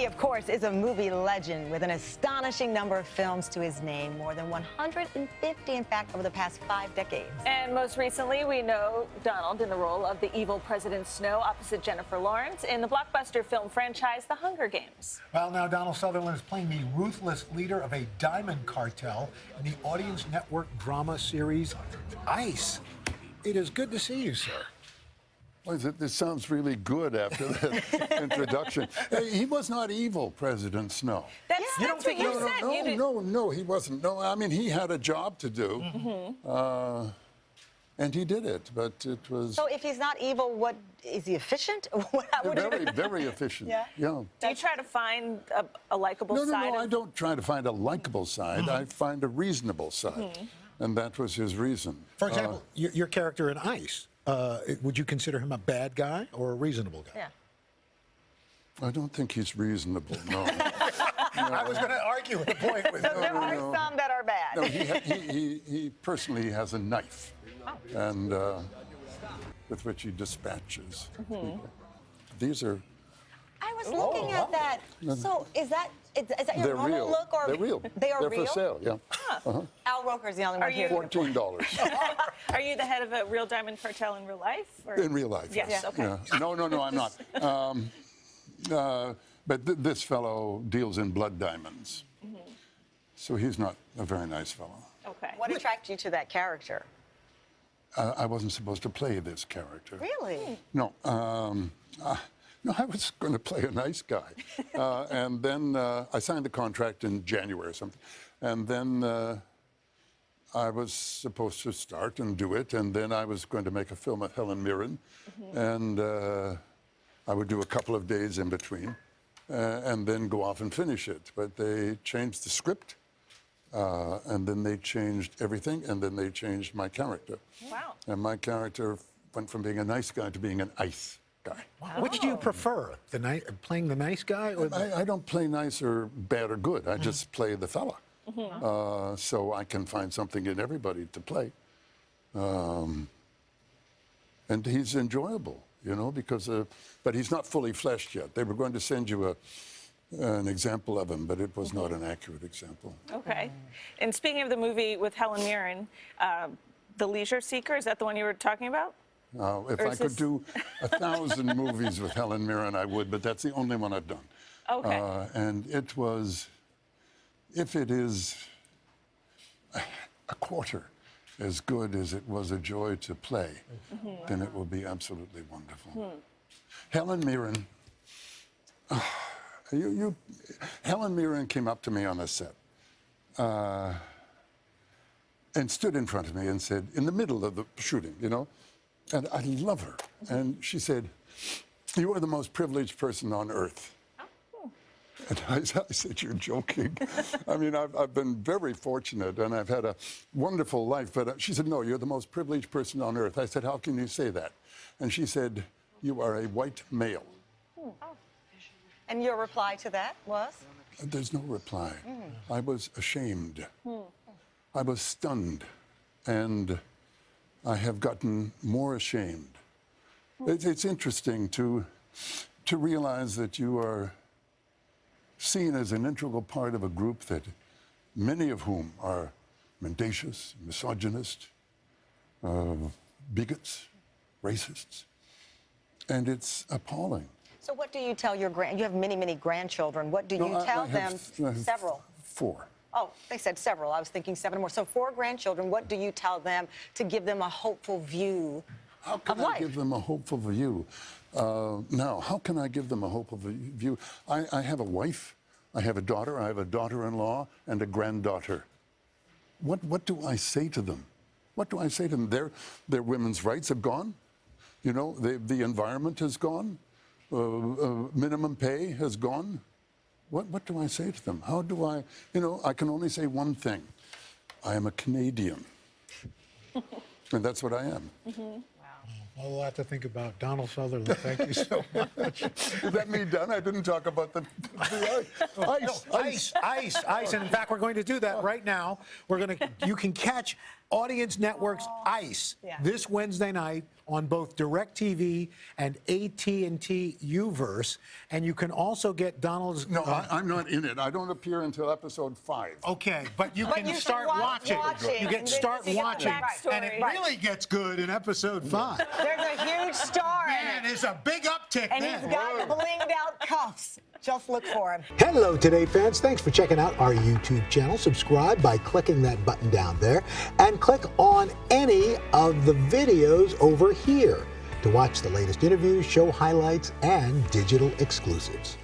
of course, is a movie legend with an astonishing number of films to his name, more than 150, in fact, over the past 5 decades. And most recently, we know Donald in the role of the evil President Snow opposite Jennifer Lawrence in the blockbuster film franchise The Hunger Games. Well, now Donald Sutherland is playing the ruthless leader of a diamond cartel in the Audience Network drama series ICE. It is good to see you, sir. Well, this sounds really good after that introduction. Hey, he was not evil, President Snow. That's what you said. No, he wasn't. No, I mean, he had a job to do, and he did it, but it was... So if he's not evil, what, is he efficient? Very efficient, yeah. Do you try to find a likable side? No, I don't try to find a likable side. I find a reasonable side, and that was his reason. For example, your character in ICE, would you consider him a bad guy or a reasonable guy? Yeah. I don't think he's reasonable, no. I was going to argue with the point. With there are some that are bad. No, he personally has a knife, and with which he dispatches. These are... I was looking at that. So is that your normal look? Or They're real. They are real? They're for sale, yeah. Al Roker's the only one here. $14. Are you the head of a real diamond cartel in real life? Or? In real life, yes. Okay. Yeah. No, I'm not. But this fellow deals in blood diamonds. So he's not a very nice fellow. Okay. What attracted you to that character? I wasn't supposed to play this character. Really? No. No, I was going to play a nice guy. And then I signed the contract in January or something. And then I was supposed to start and do it. And then I was going to make a film with Helen Mirren. And I would do a couple of days in between and then go off and finish it. But they changed the script. And then they changed everything. And then they changed my character. Wow. And my character went from being a nice guy to being an ice guy. Wow. Which do you prefer, playing the nice guy? Or I don't play nice or bad or good. I just play the fella. So I can find something in everybody to play. And he's enjoyable, you know, because, but he's not fully fleshed yet. They were going to send you an example of him, but it was not an accurate example. Okay. And speaking of the movie with Helen Mirren, The Leisure Seeker, is that the one you were talking about? If I could do 1,000 movies with Helen Mirren, I would, but that's the only one I've done. Okay. And it was, if it is a quarter as good as it was a joy to play, then it will be absolutely wonderful. Helen Mirren, Helen Mirren came up to me on a set and stood in front of me and said, in the middle of the shooting, you know, and I love her. And she said, "You are the most privileged person on earth." And I said, "You're joking." I mean, I've been very fortunate and I've had a wonderful life. But she said, "No, you're the most privileged person on earth." I said, "How can you say that?" And she said, "You are a white male." And your reply to that was? There's no reply. I was ashamed. I was stunned. And I have gotten more ashamed. It's interesting to realize that you are seen as an integral part of a group that many of whom are mendacious, misogynist, bigots, racists, and it's appalling. So what do you tell your you have many grandchildren. What do you tell them? Several. 4. Oh, they said several. I was thinking 7 more. So 4 grandchildren, what do you tell them to give them a hopeful view of life? How can I give them a hopeful view? Now, how can I give them a hopeful view? I have a wife, I have a daughter, I have a daughter-in-law, and a granddaughter. What do I say to them? What do I say to them? Their women's rights have gone. You know, the environment has gone. Minimum pay has gone. What do I say to them? How do I, you know, I can only say one thing. I am a Canadian. And that's what I am. Wow. A lot to think about. Donald Sutherland, thank you so much. Is that me done? I didn't talk about the ice. Ice. And in fact, we're going to do that right now. You can catch Audience Network's ICE this Wednesday night on both DirecTV and AT&T Uverse. And you can also get Donald's... No, I'm not in it. I don't appear until episode 5. Okay, but you can start watching. You can start watching. And it really gets good in episode 5. There's a huge star. Man, there's a big uptick And there. he's got blinged out cuffs. Just look for him. Hello, Today fans. Thanks for checking out our YouTube channel. Subscribe by clicking that button down there and click on any of the videos over here to watch the latest interviews, show highlights, and digital exclusives.